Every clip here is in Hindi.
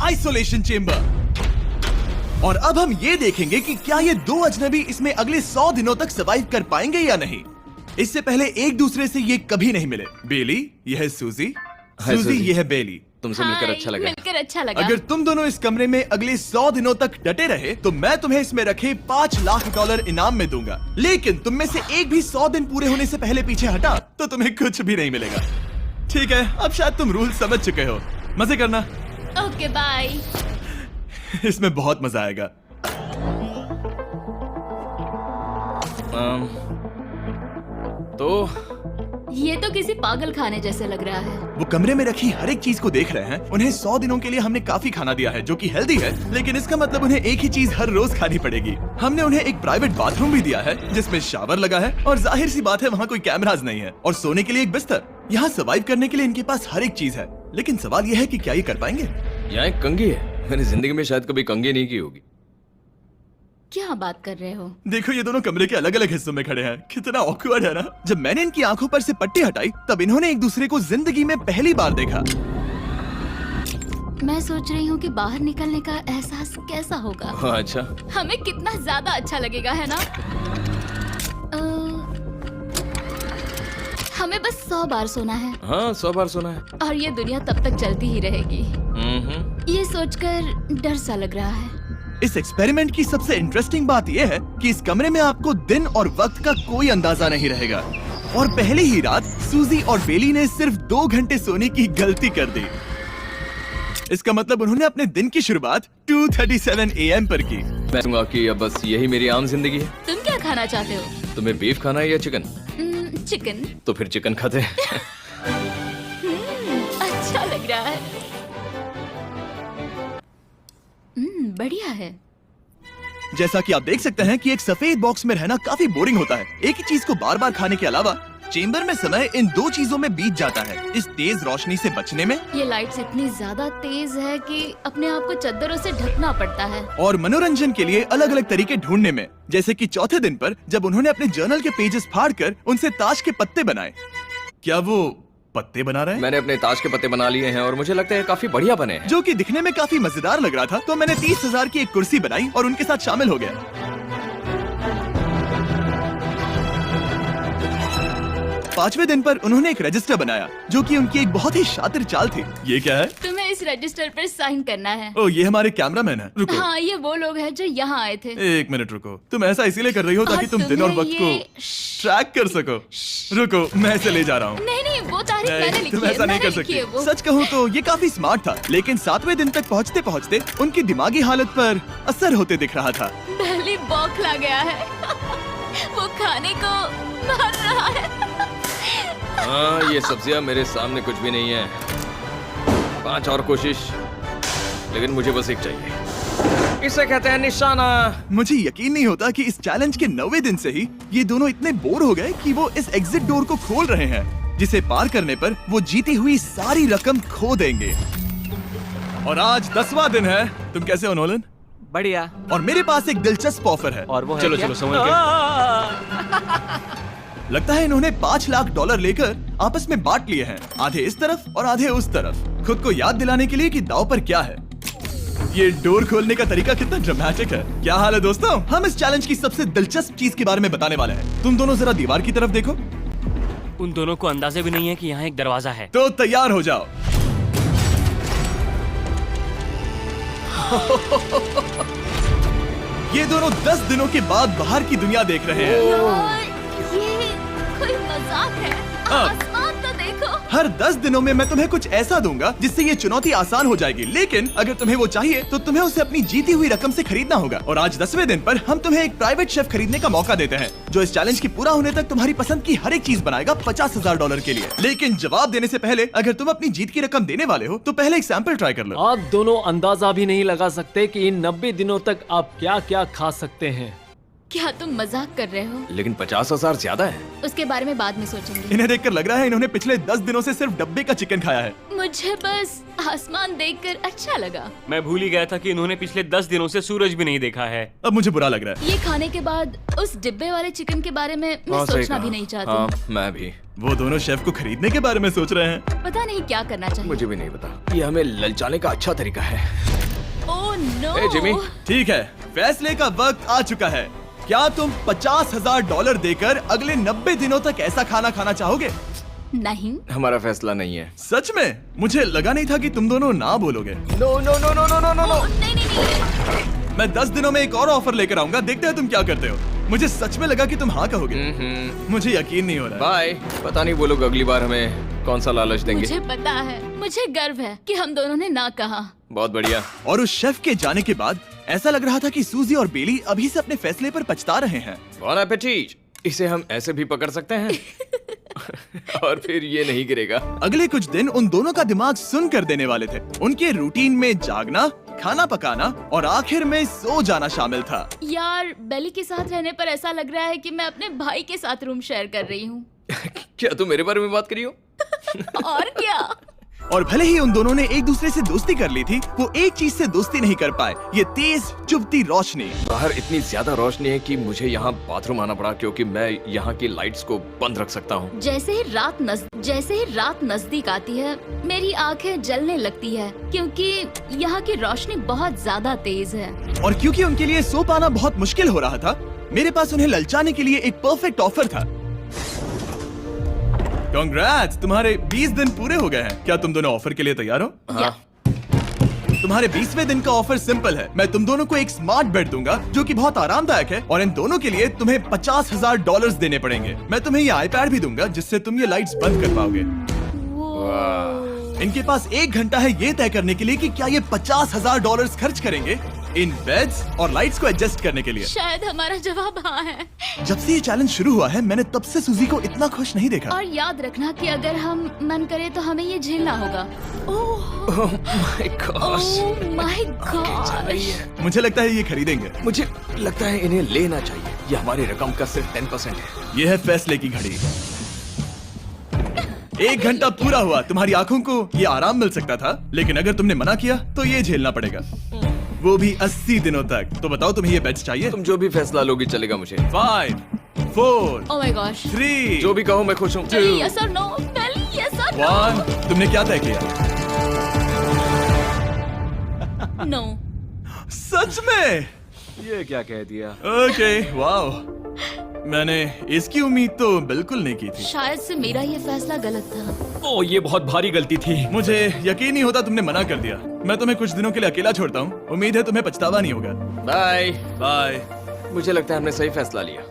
Isolation chamber. और अब हम ये देखेंगे कि क्या ये दो अजनबी इसमें अगले 100 दिनों तक सर्वाइव कर पाएंगे या नहीं। इससे पहले एक दूसरे से ये कभी नहीं मिले। बेली, यह है सूजी। सूजी, ये है बेली। तुमसे मिलकर अच्छा लगा। मिलकर अच्छा लगा। अगर तुम दोनों इस कमरे में अगले 100 दिनों तक डटे रहे तो मैं तुम्हें इसमें रखे $5 लाख इनाम में दूंगा। लेकिन तुम में से एक भी 100 दिन पूरे होने से पहले पीछे हटा तो तुम्हें कुछ भी नहीं मिलेगा। ठीक है, अब शायद तुम रूल समझ चुके हो। मजे करना। Okay bye. इसमें बहुत मजा आएगा। तो ये तो किसी पागल खाने जैसे लग रहा है। वो कमरे में रखी हर एक चीज को देख रहे हैं। उन्हें 100 दिनों के लिए हमने काफी खाना दिया है जो कि हेल्दी है, लेकिन इसका मतलब उन्हें एक ही चीज हर रोज खानी पड़ेगी। हमने उन्हें एक प्राइवेट बाथरूम भी दिया है जिसमें शावर लगा है और जाहिर सी बात है वहाँ कोई कैमराज नहीं है, और सोने के लिए एक बिस्तर। यहाँ सर्वाइव करने के लिए इनके पास हर एक चीज है, लेकिन सवाल यह है कि क्या ये कर पाएंगे। यहाँ एक कंघी है। मैंने जिंदगी में शायद कभी कंघी नहीं की होगी। क्या बात कर रहे हो? देखो, ये दोनों कमरे के अलग अलग हिस्सों में खड़े हैं। कितना ऑकवर्ड है ना। जब मैंने इनकी आंखों पर से पट्टी हटाई तब इन्होंने एक दूसरे को जिंदगी में पहली बार देखा। मैं सोच रही हूँ कि बाहर निकलने का एहसास कैसा होगा। अच्छा, हमें कितना ज्यादा अच्छा लगेगा, है ना? हमें बस 100 बार सोना है। हाँ, 100 बार सोना है। और ये दुनिया तब तक चलती ही रहेगी। ये सोचकर डर सा लग रहा है। इस एक्सपेरिमेंट की सबसे इंटरेस्टिंग बात यह है कि इस कमरे में आपको दिन और वक्त का कोई अंदाजा नहीं रहेगा। और पहली ही रात सूजी और बेली ने सिर्फ 2 घंटे सोने की गलती कर दी। इसका मतलब उन्होंने अपने दिन की शुरुआत 2:37 AM पर की। मैं कहूंगा कि अब बस यही मेरी आम जिंदगी है। तुम क्या खाना चाहते हो? तुम्हें बीफ खाना है या चिकन? चिकन। तो फिर चिकन खाते हैं। अच्छा लग रहा है। बढ़िया है। जैसा कि आप देख सकते हैं कि एक सफेद बॉक्स में रहना काफी बोरिंग होता है। एक ही चीज को बार बार खाने के अलावा चेम्बर में समय इन 2 चीजों में बीत जाता है, इस तेज रोशनी से बचने में। ये लाइट्स इतनी ज्यादा तेज है कि अपने आप को चादरों से ढकना पड़ता है। और मनोरंजन के लिए अलग अलग तरीके ढूंढने में, जैसे कि चौथे दिन पर जब उन्होंने अपने जर्नल के पेजेस फाड़कर उनसे ताश के पत्ते बनाए। क्या वो पत्ते बना रहे हैं? मैंने अपने ताश के पत्ते बना लिए हैं और मुझे लगता है काफी बढ़िया बने हैं। जो कि दिखने में काफी मजेदार लग रहा था, तो मैंने 30,000 की एक कुर्सी बनाई और उनके साथ शामिल हो गया। 5वें दिन पर उन्होंने एक रजिस्टर बनाया जो कि उनकी एक बहुत ही शातिर चाल थी। ये क्या है? तुम्हें इस रजिस्टर पर साइन करना है। ओह, ये हमारे कैमरामैन है। रुको। हाँ, ये वो लोग हैं जो यहाँ आए थे। 1 मिनट रुको। तुम ऐसा इसीलिए कर रही हो ताकि तुम दिन और वक्त को ट्रैक कर सको। रुको, मैं इसे ले जा रहा हूँ। नहीं, वो तारीख मैंने लिखी है। तुम ऐसा नहीं कर सकती। सच कहूँ तो ये काफी स्मार्ट था, लेकिन 7वें दिन तक पहुँचते पहुँचते उनकी दिमागी हालत पर असर होते दिख रहा था। पहली बौखला गया है। वो खाने को मार रहा है। हाँ, ये सब्जियां मेरे सामने कुछ भी नहीं है। 5 और कोशिश, लेकिन मुझे बस एक चाहिए। इसे कहते हैं निशाना। मुझे यकीन नहीं होता कि इस चैलेंज के 9वें दिन से ही ये दोनों इतने बोर हो गए कि वो इस एग्जिट डोर को खोल रहे हैं, जिसे पार करने पर वो जीती हुई सारी रकम खो देंगे। और आज 10वां दिन है। तुम कैसे हो नोलन? बढ़िया। और मेरे पास एक दिलचस्प ऑफर है। और वो है चलो क्या? चलो समझ गए। लगता है इन्होंने $5 लाख लेकर आपस में बांट लिए हैं, आधे इस तरफ और आधे उस तरफ, खुद को याद दिलाने के लिए कि दांव पर क्या है। ये डोर खोलने का तरीका कितना ड्रामेटिक है। क्या हाल है दोस्तों? हम इस चैलेंज की सबसे दिलचस्प चीज के बारे में बताने वाले हैं। तुम दोनों जरा दीवार की तरफ देखो। उन दोनों को अंदाजा भी नहीं है कि यहाँ एक दरवाजा है। तो तैयार हो जाओ। ये दोनों 10 दिनों के बाद बाहर की दुनिया देख रहे हैं। यार, ये कोई मजाक है। आसमान तो देखो। हर 10 दिनों में मैं तुम्हें कुछ ऐसा दूंगा जिससे ये चुनौती आसान हो जाएगी, लेकिन अगर तुम्हें वो चाहिए तो तुम्हें उसे अपनी जीती हुई रकम से खरीदना होगा। और आज 10वें दिन पर हम तुम्हें एक प्राइवेट शेफ खरीदने का मौका देते हैं जो इस चैलेंज की पूरा होने तक तुम्हारी पसंद की हर एक चीज बनाएगा $50,000 के लिए। लेकिन जवाब देने से पहले अगर तुम अपनी जीत की रकम देने वाले हो तो पहले एक सैंपल ट्राई कर लो। आप दोनों अंदाजा भी नहीं लगा सकते कि इन 90 दिनों तक आप क्या क्या खा सकते हैं। क्या तुम मजाक कर रहे हो? लेकिन 50,000 ज्यादा है। उसके बारे में बाद में सोचेंगे। इन्हें देखकर लग रहा है इन्होंने पिछले 10 दिनों से सिर्फ डब्बे का चिकन खाया है। मुझे बस आसमान देखकर अच्छा लगा। मैं भूल ही गया था कि इन्होंने पिछले 10 दिनों से सूरज भी नहीं देखा है। अब मुझे बुरा लग रहा है। ये खाने के बाद उस डिब्बे वाले चिकन के बारे में मैं सोचना भी नहीं चाहती। हाँ, मैं भी। वो दोनों शेफ को खरीदने के बारे में सोच रहे हैं। पता नहीं क्या करना चाहिए। मुझे भी नहीं पता। ये हमें ललचाने का अच्छा तरीका है। Oh no. ए, जिमी। ठीक है, फैसले का वक्त आ चुका है। क्या तुम $50,000 देकर अगले 90 दिनों तक ऐसा खाना खाना चाहोगे? नहीं। हमारा फैसला नहीं है। सच में? मुझे लगा नहीं था कि तुम दोनों ना बोलोगे। No no no no no no no no. नहीं नहीं नहीं। मैं 10 दिनों में एक और ऑफर लेकर आऊंगा, देखते हैं तुम क्या करते हो। मुझे सच में लगा कि तुम हाँ कहोगे। मुझे यकीन नहीं हो रहा है। बाय। पता नहीं वो लोग अगली बार हमें कौन सा लालच देंगे। मुझे पता है, मुझे गर्व है कि हम दोनों ने ना कहा। बहुत बढ़िया। और उस शेफ के जाने के बाद ऐसा लग रहा था कि सूजी और बेली अभी से अपने फैसले पर पछता रहे हैं। बॉन एपेटीट। इसे हम ऐसे भी पकड़ सकते हैं और फिर ये नहीं गिरेगा। अगले कुछ दिन उन दोनों का दिमाग सुन कर देने वाले थे। उनके रूटीन में जागना, खाना पकाना और आखिर में सो जाना शामिल था। यार, बेली के साथ रहने पर ऐसा लग रहा है कि मैं अपने भाई के साथ रूम शेयर कर रही हूँ। क्या तुम मेरे बारे में बात करी हो? और क्या। और भले ही उन दोनों ने एक दूसरे से दोस्ती कर ली थी, वो एक चीज से दोस्ती नहीं कर पाए, ये तेज चुभती रोशनी। बाहर इतनी ज्यादा रोशनी है कि मुझे यहाँ बाथरूम आना पड़ा क्योंकि मैं यहाँ की लाइट्स को बंद रख सकता हूँ। जैसे ही रात नजदीक आती है, मेरी आंखें जलने लगती है क्योंकि यहाँ की रोशनी बहुत ज्यादा तेज है। और क्योंकि उनके लिए सो पाना बहुत मुश्किल हो रहा था, मेरे पास उन्हें ललचाने के लिए एक परफेक्ट ऑफर था। कांग्रेट्स, तुम्हारे 20 दिन पूरे हो गए हैं। क्या तुम दोनों ऑफर के लिए तैयार हो? हाँ। तुम्हारे 20वें दिन का ऑफर सिंपल है। मैं तुम दोनों को एक स्मार्ट बेड दूंगा जो कि बहुत आरामदायक है, और इन दोनों के लिए तुम्हें $50,000 देने पड़ेगे। मैं तुम्हें ये आईपैड भी दूंगा जिससे तुम ये लाइट्स बंद कर पाओगे। इनके पास 1 घंटा है ये तय करने के लिए कि क्या ये $50,000 खर्च करेंगे इन बेड्स और लाइट्स को एडजस्ट करने के लिए। शायद हमारा जवाब हाँ है। जब से ये चैलेंज शुरू हुआ है, मैंने तब से सूजी को इतना खुश नहीं देखा। और याद रखना कि अगर हम मन करे तो हमें ये झेलना होगा। Oh my God. My God. मुझे लगता है ये खरीदेंगे। मुझे लगता है इन्हें लेना चाहिए। ये हमारी रकम का सिर्फ 10% है। ये है फैसले की घड़ी। 1 घंटा पूरा हुआ, तुम्हारी आंखों को ये आराम मिल सकता था, लेकिन अगर तुमने मना किया तो ये झेलना पड़ेगा, वो भी 80 दिनों तक। तो बताओ, तुम्हें ये बेड्स चाहिए? तुम जो भी फैसला लोगी चलेगा मुझे। 5, 4, ओह माय गॉश। 3, जो भी कहो मैं खुश हूँ। बेली यस और नो। बेली यस और 1। तुमने क्या तय किया? नो। सच में? ये क्या कह दिया? Okay, wow. मैंने इसकी उम्मीद तो बिल्कुल नहीं की थी। शायद से मेरा ये फैसला गलत था। ओ, ये बहुत भारी गलती थी। मुझे यकीन नहीं होता तुमने मना कर दिया। मैं तुम्हें कुछ दिनों के लिए अकेला छोड़ता हूँ। उम्मीद है तुम्हें पछतावा नहीं होगा। Bye bye. मुझे लगता है हमने सही फैसला लिया।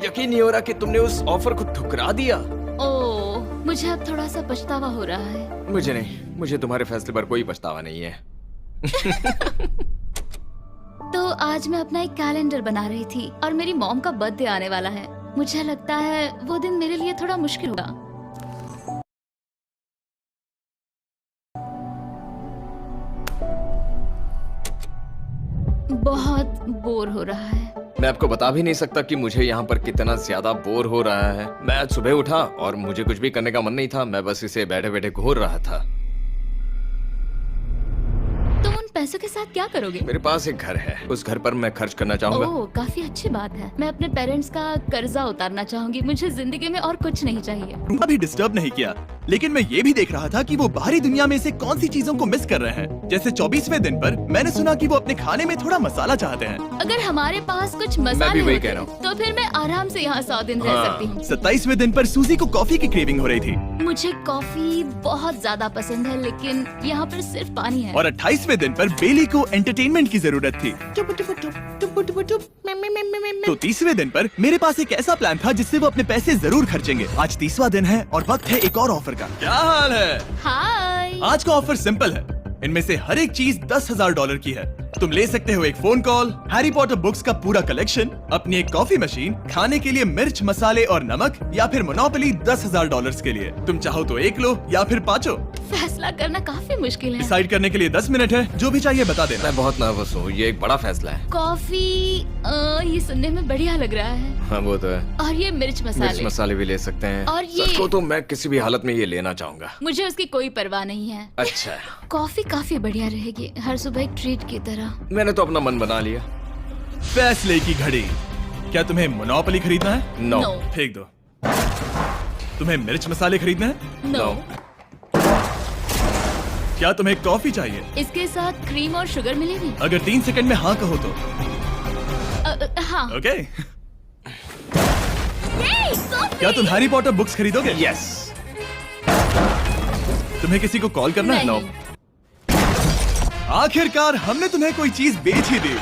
यकीन नहीं हो रहा कि तुमने उस ऑफर को ठुकरा दिया। ओह, मुझे अब थोड़ा सा पछतावा हो रहा है। मुझे नहीं, मुझे तुम्हारे फैसले पर कोई पछतावा नहीं है। तो आज मैं अपना एक कैलेंडर बना रही थी और मेरी मॉम का बर्थडे आने वाला है। मुझे लगता है वो दिन मेरे लिए थोड़ा मुश्किल होगा। बहुत बोर हो रहा है। मैं आपको बता भी नहीं सकता कि मुझे यहाँ पर कितना ज्यादा बोर हो रहा है। मैं आज सुबह उठा और मुझे कुछ भी करने का मन नहीं था। मैं बस इसे बैठे बैठे घूर रहा था। तुम उन पैसों के साथ क्या करोगे? मेरे पास एक घर है, उस घर पर मैं खर्च करना चाहूंगा। ओह, काफी अच्छी बात है। मैं अपने पेरेंट्स का कर्जा उतारना चाहूंगी। मुझे जिंदगी में और कुछ नहीं चाहिए। उनका भी डिस्टर्ब नहीं किया, लेकिन मैं ये भी देख रहा था कि वो बाहरी दुनिया में से कौन सी चीजों को मिस कर रहे हैं। जैसे 24वें दिन पर मैंने सुना कि वो अपने खाने में थोड़ा मसाला चाहते हैं। अगर हमारे पास कुछ मैं मसाले भी वही होते कह रहा हूँ। तो फिर मैं आराम से यहाँ 100 दिन रह हाँ। सकती हूँ। 27वें दिन पर सूजी को कॉफी की क्रेविंग हो रही थी। मुझे कॉफी बहुत ज्यादा पसंद है, लेकिन यहाँ पर सिर्फ पानी है। और 28वें दिन पर बेली को एंटरटेनमेंट की जरूरत थी। तो 30वें दिन पर मेरे पास एक ऐसा प्लान था जिससे वो अपने पैसे जरूर खर्चेंगे। आज 30वां दिन है और वक्त है एक और ऑफर का। क्या हाल है? हाय। आज का ऑफर सिंपल है। इनमें से हर एक चीज $10,000 की है। तुम ले सकते हो एक phone call, Harry Potter books का पूरा कलेक्शन, अपनी एक कॉफी मशीन, खाने के लिए मिर्च, मसाले और नमक, या फिर मोनोपोली $10,000 के लिए। तुम चाहो तो एक लो या फिर पांचों। फैसला करना काफी मुश्किल है। डिसाइड करने के लिए 10 मिनट है। जो भी चाहिए बता देना। मैं बहुत नर्वस हूँ। ये एक बड़ा फैसला है। कॉफी, ये सुनने में बढ़िया लग रहा है। हाँ वो तो है। और ये मिर्च मिर्च मसाले। मसाले भी ले सकते हैं। और ये- सच को तो मैं किसी भी हालत में ये लेना चाहूंगा। मुझे उसकी कोई परवाह नहीं है। अच्छा, कॉफी काफी बढ़िया रहेगी, हर सुबह एक ट्रीट की तरह। मैंने तो अपना मन बना लिया। फैसले की घड़ी। क्या तुम्हें मोनोपोली खरीदना है? नो। No. फेंक दो। तुम्हें मिर्च मसाले खरीदना है? नो। क्या तुम्हें कॉफी चाहिए? इसके साथ क्रीम और शुगर मिलेगी? अगर 3 सेकंड में हाँ कहो तो। हाँ। ओके। कॉफी! क्या तुम हैरी पॉटर बुक्स खरीदोगे? यस। तुम्हें किसी को कॉल करना है? नहीं। आखिरकार हमने तुम्हें कोई चीज बेच ही दी।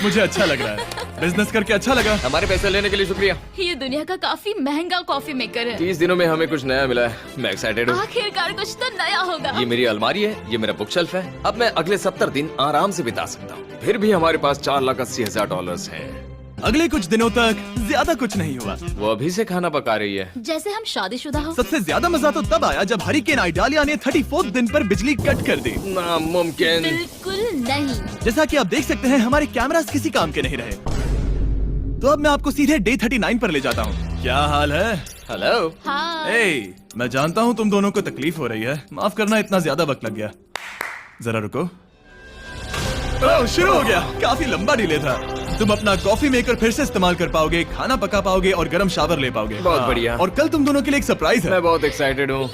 मुझे अच्छा लग रहा है। बिजनेस करके अच्छा लगा। हमारे पैसे लेने के लिए शुक्रिया। ये दुनिया का काफी महंगा कॉफी मेकर है। 30 दिनों में हमें कुछ नया मिला है। मैं एक्साइटेड हूँ। आखिरकार कुछ तो नया होगा। ये मेरी अलमारी है, ये मेरा बुक शेल्फ है। अब मैं अगले 70 दिन आराम से बिता सकता हूँ। फिर भी हमारे पास $4,80,000 हैं। अगले कुछ दिनों तक ज्यादा कुछ नहीं हुआ। वो अभी से खाना पका रही है। जैसे हम शादीशुदा हो। सबसे ज्यादा मजा तो तब आया जब हरिकेन आइडालिया ने 34 दिन पर बिजली कट कर दी। नामुमकिन। बिल्कुल नहीं। जैसा कि आप देख सकते हैं हमारे कैमरास किसी काम के नहीं रहे। तो अब मैं आपको सीधे डे 39 पर ले जाता हूँ। क्या हाल है? हेलो। हाँ। ए, मैं जानता हूँ तुम दोनों को तकलीफ हो रही है। माफ करना इतना ज्यादा वक्त लग गया। जरा रुको। ओह, शुरू हो गया। काफी लंबा डिले था। तुम अपना कॉफी मेकर फिर से इस्तेमाल कर पाओगे, खाना पका पाओगे और गर्म शावर ले पाओगे। बहुत हाँ। बढ़िया। और कल तुम दोनों के लिए एक सरप्राइज है। मैं बहुत एक्साइटेड हूँ।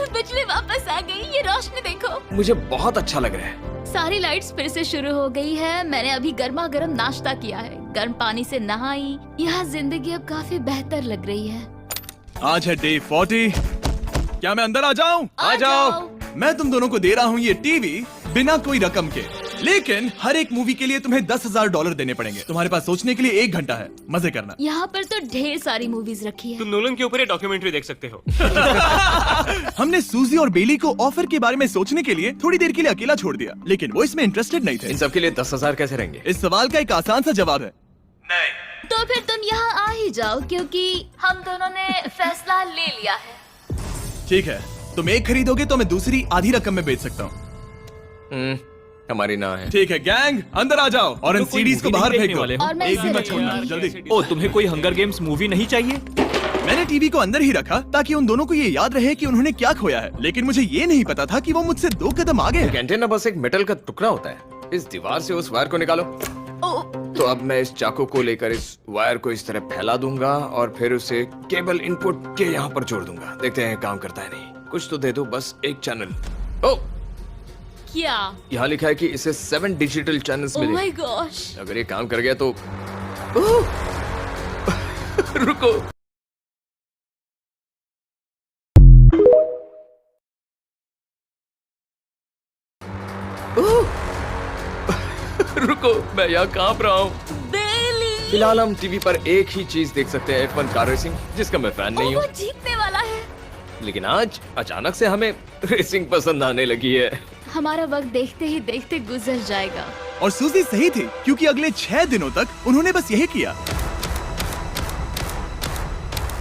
बिजली वापस आ गई। ये रोशनी देखो। मुझे बहुत अच्छा लग रहा है। सारी लाइट्स फिर से शुरू हो गई है। मैंने अभी गर्मा गर्म नाश्ता किया है, गर्म पानी से नहाई। यहाँ जिंदगी अब काफी बेहतर लग रही है। आज है डे 40। क्या मैं अंदर आ जाऊं? आ जाओ। मैं तुम दोनों को दे रहा हूँ ये टीवी बिना कोई रकम के, लेकिन हर एक मूवी के लिए तुम्हें $10,000 देने पड़ेंगे। तुम्हारे पास सोचने के लिए 1 घंटा है। मजे करना। यहाँ पर तो ढेर सारी मूवीज रखी है। तुम नोलन के ऊपर ये डॉक्यूमेंट्री देख सकते हो। हमने सूजी और बेली को ऑफर के बारे में सोचने के लिए थोड़ी देर के लिए अकेला छोड़ दिया, लेकिन वो इसमें इंटरेस्टेड नहीं थे। इन सब के लिए 10,000 कैसे रहेंगे? इस सवाल का एक आसान सा जवाब है नहीं। तो फिर तुम यहाँ आ ही जाओ, क्योंकि हम दोनों ने फैसला ले लिया है। ठीक है, तुम एक खरीदोगे तो मैं दूसरी आधी रकम में बेच सकता हूँ। हमारी ना है। ठीक है गैंग, अंदर आ जाओ और इन कोई सीडीज को movie बाहर नहीं फेंक देखने दो। वाले हो? और मैं एक भी इसे मत छोड़ना, रखूंगी। जल्दी। ओ, तुम्हें कोई हंगर गेम्स मूवी नहीं चाहिए? मैंने टीवी को अंदर ही रखा ताकि उन दोनों को ये याद रहे कि उन्होंने क्या खोया है, लेकिन मुझे ये नहीं पता था कि वो मुझसे 2 कदम आगे एक है। एंटेना बस एक मेटल का टुकड़ा होता है। इस दीवार से उस वायर को निकालो। ओ, तो अब मैं इस चाकू को लेकर इस वायर को इस तरह फैला दूंगा और फिर उसे केबल इनपुट के यहाँ पर जोड़ दूंगा। देखते हैं काम करता है नहीं। कुछ तो दे दो, बस एक चैनल। ओ, क्या? यहाँ लिखा है कि इसे 7 डिजिटल चैनल्स ओह मिले। My gosh. अगर ये काम कर गया तो रुको। रुको, मैं यहाँ कांप रहा हूँ। बेली। फिलहाल हम टीवी पर एक ही चीज देख सकते हैं, F1 कार रेसिंग, जिसका मैं फैन नहीं वो हूँ। जीतने वाला है। लेकिन आज अचानक से हमें रेसिंग पसंद आने लगी है। हमारा वक्त देखते ही देखते गुजर जाएगा। और सूजी सही थी, क्योंकि अगले 6 दिनों तक उन्होंने बस यही किया।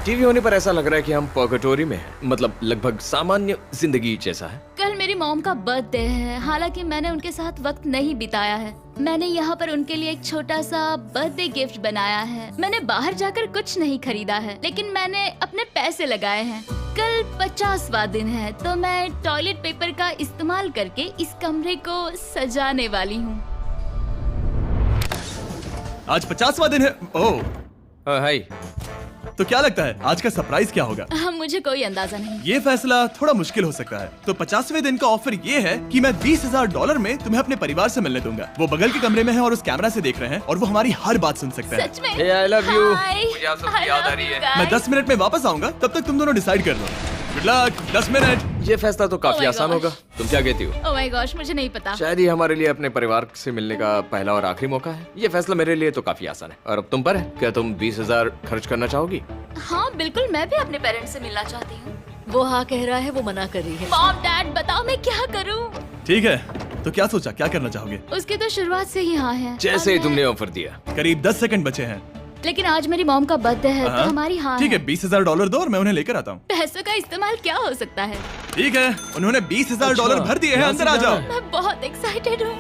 टीवी होने पर ऐसा लग रहा है कि हम पर्गेटोरी में हैं, मतलब लगभग सामान्य जिंदगी जैसा है। कल मेरी मॉम का बर्थडे है, हालांकि मैंने उनके साथ वक्त नहीं बिताया है। मैंने यहाँ पर उनके लिए एक छोटा सा बर्थडे गिफ्ट बनाया है। मैंने बाहर जाकर कुछ नहीं खरीदा है, लेकिन मैंने अपने पैसे लगाए हैं। कल 50वां दिन है, तो मैं टॉयलेट पेपर का इस्तेमाल करके इस कमरे को सजाने वाली हूँ। आज 50वां दिन है। ओह, हाय। तो क्या लगता है आज का सरप्राइज क्या होगा? मुझे कोई अंदाजा नहीं। ये फैसला थोड़ा मुश्किल हो सकता है। तो 50वें दिन का ऑफर ये है कि मैं $20,000 में तुम्हें अपने परिवार से मिलने दूंगा। वो बगल के कमरे में है और उस कैमरा से देख रहे हैं और वो हमारी हर बात सुन सकते हैं। सच में? Hey, I love you. Hi. मुझे आप सबकी I याद आ love रही you है। guys. मैं 10 मिनट में वापस आऊंगा, तब तक तुम दोनों डिसाइड कर लो। Good luck. 10 मिनट। ये फैसला तो Oh काफी my आसान gosh. होगा। तुम क्या कहती हो? ओह माय गॉश, मुझे नहीं पता। शायद ये हमारे लिए अपने परिवार से मिलने का पहला और आखिरी मौका है। ये फैसला मेरे लिए तो काफी आसान है। और अब तुम पर है। क्या तुम 20,000 खर्च करना चाहोगी? हाँ बिल्कुल, मैं भी अपने पेरेंट्स से मिलना चाहती हूँ। वो हाँ कह रहा है, वो मना कर रही है। मॉम डैड बताओ मैं क्या करूँ? ठीक है, तो क्या सोचा, क्या करना चाहोगे? उसकी तो शुरुआत से ही हाँ है। जैसे ही और तुमने ऑफर दिया। करीब 10 सेकंड बचे हैं। लेकिन आज मेरी मॉम का बर्थडे है, तो हाँ। हमारी हाँ ठीक है, $20,000 दो और मैं उन्हें लेकर आता हूँ। पैसों का इस्तेमाल क्या हो सकता है? ठीक है, उन्होंने $20,000 भर दिए हैं। अंदर आ जाओ। मैं बहुत एक्साइटेड हूँ।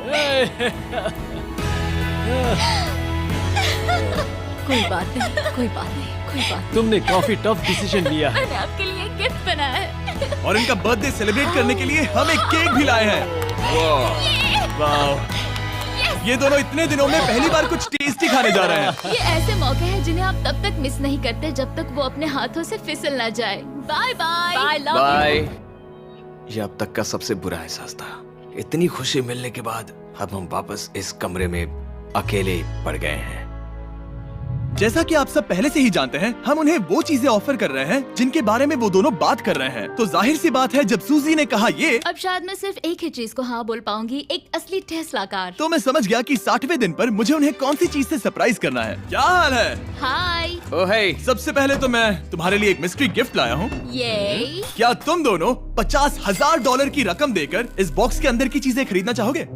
कोई बात नहीं, कोई बात नहीं, कोई बात तुमने काफी टफ डिसीजन लिया है। मैंने आपके लिए गिफ्ट बनाया है। और इनका बर्थडे सेलिब्रेट करने के लिए हम एक केक भी लाए हैं। वाह, ये दोनों इतने दिनों में पहली बार कुछ टेस्टी खाने जा रहे हैं। ये ऐसे मौके हैं जिन्हें आप तब तक मिस नहीं करते जब तक वो अपने हाथों से फिसल ना जाए। Bye bye. नहीं। बाय। ये अब तक का सबसे बुरा एहसास था। इतनी खुशी मिलने के बाद अब हम वापस इस कमरे में अकेले पड़ गए हैं। जैसा कि आप सब पहले से ही जानते हैं, हम उन्हें वो चीजें ऑफर कर रहे हैं जिनके बारे में वो दोनों बात कर रहे हैं। तो जाहिर सी बात है, जब सूजी ने कहा ये, अब शायद मैं सिर्फ एक ही चीज को हाँ बोल पाऊंगी, एक असली टेस्ला कार। तो मैं समझ गया कि 60वें दिन पर मुझे उन्हें कौन सी चीज से सरप्राइज करना है। क्या हाल है? हाय। ओह हे, सबसे पहले तो मैं तुम्हारे लिए एक मिस्ट्री गिफ्ट लाया हूँ। ये क्या तुम दोनों $50,000 की रकम देकर इस बॉक्स के अंदर की चीजें खरीदना चाहोगे?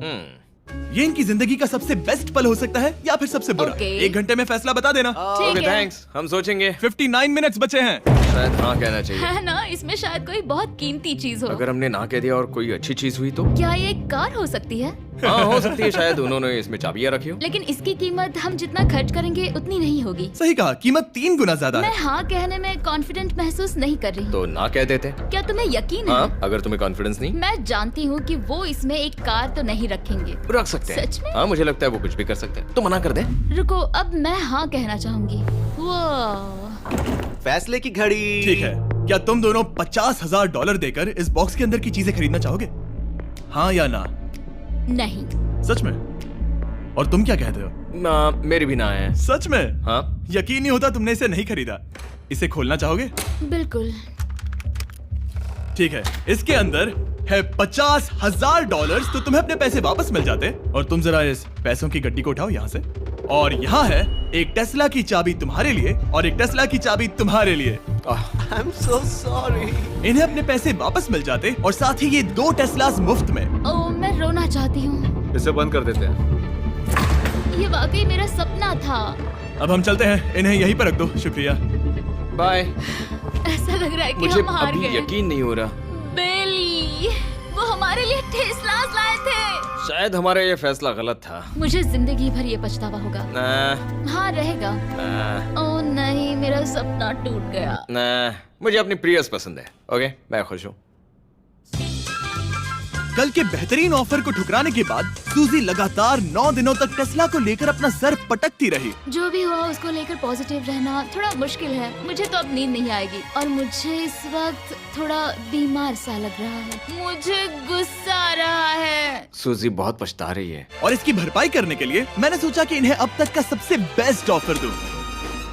ये इनकी जिंदगी का सबसे बेस्ट पल हो सकता है या फिर सबसे बुरा। Okay. 1 घंटे में फैसला बता देना। ठीक ओके है। थैंक्स, हम सोचेंगे। 59 मिनट्स बचे हैं। शायद हाँ कहना चाहिए। है ना, इसमें शायद कोई बहुत कीमती चीज हो। अगर हमने ना कह दिया और कोई अच्छी चीज हुई तो? क्या ये एक कार हो सकती है? हाँ हो सकती है, शायद उन्होंने इसमें चाबियां रखी हो। लेकिन इसकी कीमत हम जितना खर्च करेंगे उतनी नहीं होगी। सही कहा, कीमत 3 गुना ज्यादा मैं है। हाँ कहने में कॉन्फिडेंट महसूस नहीं कर रही। तो ना कह देते। क्या तुम्हें यकीन है? हाँ, अगर तुम्हें कॉन्फिडेंस नहीं, मैं जानती हूँ कि वो इसमें एक कार तो नहीं रखेंगे। रख सकते हैं। सच में? हाँ मुझे लगता है वो कुछ भी कर सकते हैं। तो मना कर दे। रुको, अब मैं हाँ कहना चाहूंगी। वो फैसले की घड़ी। ठीक है, क्या तुम दोनों $50,000 देकर इस बॉक्स के अंदर की चीजें खरीदना चाहोगे? हाँ या ना? नहीं। सच में? और तुम क्या कहते हो? ना, मेरी भी ना है। सच में? हाँ यकीन नहीं होता तुमने इसे नहीं खरीदा। इसे खोलना चाहोगे? बिल्कुल। ठीक है, इसके अंदर है $50,000, तो तुम्हें अपने पैसे वापस मिल जाते। और तुम जरा इस पैसों की गड्डी को उठाओ यहाँ से। और यहाँ है एक टेस्ला की चाबी तुम्हारे लिए और एक टेस्ला की चाबी तुम्हारे लिए। I am so sorry. इन्हें अपने पैसे वापस मिल जाते और साथ ही ये 2 टेस्लास मुफ्त में। ओह, मैं रोना चाहती हूँ। इसे बंद कर देते हैं। ये वाकई मेरा सपना था। अब हम चलते हैं, इन्हें यहीं पर रख दो। शुक्रिया। बाय। ऐसा लग रहा है कि मुझे हम हार अभी गए। यकीन नहीं हो रहा। बेली, वो हमारे लिए टेस्लास लाए थे। शायद हमारा ये फैसला गलत था। मुझे जिंदगी भर ये पछतावा होगा। ना, हाँ रहेगा। ना, ओह नहीं, मेरा सपना टूट गया। ना, मुझे अपनी प्रियस पसंद है। ओके, मैं खुश हूँ। कल के बेहतरीन ऑफर को ठुकराने के बाद सूजी लगातार 9 दिनों तक टेस्ला को लेकर अपना सर पटकती रही। जो भी हुआ उसको लेकर पॉजिटिव रहना थोड़ा मुश्किल है। मुझे तो अब नींद नहीं आएगी और मुझे इस वक्त थोड़ा बीमार सा लग रहा है। मुझे गुस्सा आ रहा है। सूजी बहुत पछता रही है। और इसकी भरपाई करने के लिए मैंने सोचा कि इन्हें अब तक का सबसे बेस्ट ऑफर दूं।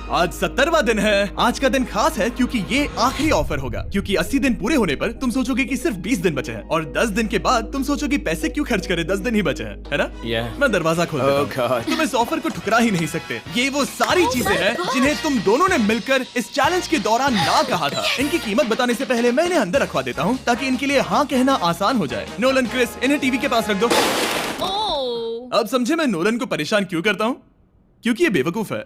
आज 70वां दिन है। आज का दिन खास है क्योंकि ये आखिरी ऑफर होगा। क्योंकि 80 दिन पूरे होने पर तुम सोचोगे कि सिर्फ 20 दिन बचे हैं और 10 दिन के बाद तुम सोचोगे पैसे क्यों खर्च करें, 10 दिन ही बचे हैं, है ना? Yeah. मैं दरवाजा खोल देता Oh हूं। God. तुम इस ऑफर को ठुकरा ही नहीं सकते। ये वो सारी चीजें हैं जिन्हें तुम दोनों ने मिलकर इस चैलेंज के दौरान ना कहा था। इनकी कीमत बताने से पहले मैं इन्हें अंदर रखवा देता हूँ ताकि इनके लिए हाँ कहना आसान हो जाए। नोलन, क्रिस, इन्हें टीवी के पास रख दो। ओह, अब समझे मैं नोलन को परेशान क्यों करता हूँ? क्योंकि ये बेवकूफ है।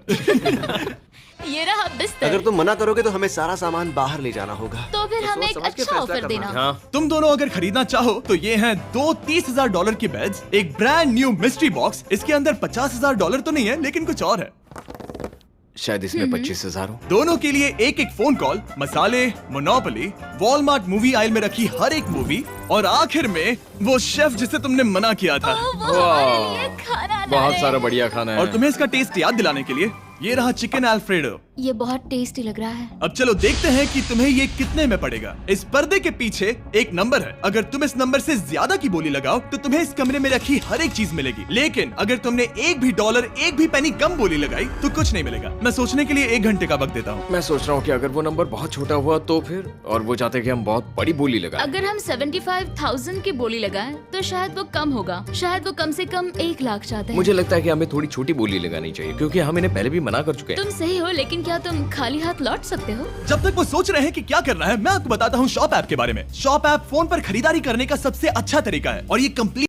ये रहा बिस्तर। अगर तुम मना करोगे तो हमें सारा सामान बाहर ले जाना होगा। तो फिर हमें एक सोच समझ के अच्छा फैसला ऑफर करना देना। है। हाँ, तुम दोनों अगर खरीदना चाहो तो ये हैं 2 $30,000 के बेड्स, एक ब्रांड न्यू मिस्ट्री बॉक्स। इसके अंदर $50,000 तो नहीं है लेकिन कुछ और है। शायद इसमें 25,000 हो। दोनों के लिए एक एक फोन कॉल, मसाले, मोनोपोली, वॉलमार्ट मूवी आइल में रखी हर एक मूवी और आखिर में वो शेफ जिसे तुमने मना किया था। ओह, वो हमारे लिए खाना ला बहुत रहे सारा हैं। बढ़िया खाना है। और तुम्हें इसका टेस्ट याद दिलाने के लिए ये रहा चिकन अल्फ्रेडो। ये बहुत टेस्टी लग रहा है। अब चलो देखते हैं कि तुम्हें ये कितने में पड़ेगा। इस पर्दे के पीछे एक नंबर है। अगर तुम इस नंबर से ज्यादा की बोली लगाओ तो तुम्हें इस कमरे में रखी हर एक चीज मिलेगी। लेकिन अगर तुमने एक भी डॉलर, एक भी पेनी कम बोली लगाई तो कुछ नहीं मिलेगा। मैं सोचने के लिए 1 घंटे का वक्त देता हूँ। मैं सोच रहा हूँ कि अगर वो नंबर बहुत छोटा हुआ तो फिर, और वो चाहते कि हम बहुत बड़ी बोली लगाएं। अगर हम 75,000 की बोली लगाएं तो शायद वो कम होगा। शायद वो कम से कम 1 लाख चाहते हैं। मुझे लगता है कि हमें थोड़ी छोटी बोली लगानी चाहिए क्योंकि हम इन्हें पहले भी मना कर चुके हैं। तुम सही हो, लेकिन क्या तुम खाली हाथ लौट सकते हो? जब तक वो सोच रहे हैं कि क्या करना है, मैं आपको बताता हूँ शॉप ऐप के बारे में। शॉप ऐप फोन पर खरीदारी करने का सबसे अच्छा तरीका है और ये कंप्लीट